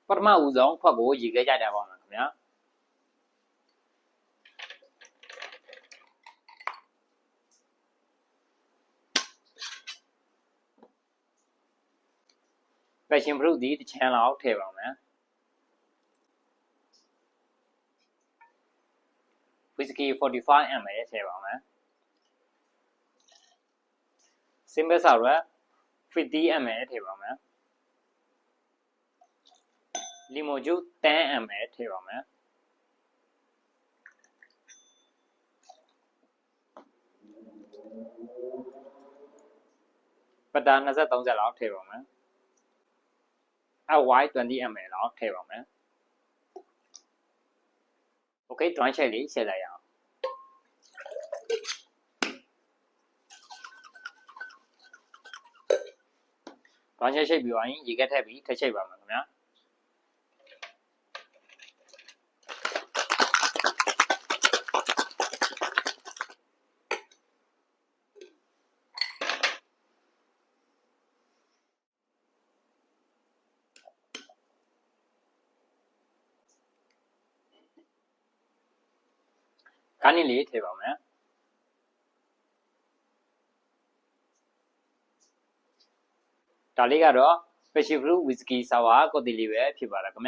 ပထမဦးဆုံးခွက်ကိုရေခဲကြကြပါမယ်ခင်ဗျာpassion fruit ဒီတစ်ချမ်းလောက်ထည့်ပါမယ် whisky 45 ml ထည့်ပါမယ် simple sour 50 ml ထည့်ပါမယ် lemon juice 10 ml ထည့်ပါမယ်ပတာ20-30လောက်ထည့်ပါမယ်white 20 ml လောက်ထည့်ပါမယ် okay တွန်းချက်လေးချက်လိုက်ရအောင်တွန်းချက်ရှိပြီးသွားရင်ရေခဲထည့်ပြီးထည့်ချိတ်ပါမယ်ခင်ဗျာခါနည်းလေးထည့်ပါမယ်ဒါလေးကတော့ passion fruit whisky sour ကိုတီလေးပဲဖြစ်ပါလားခင်ဗျာ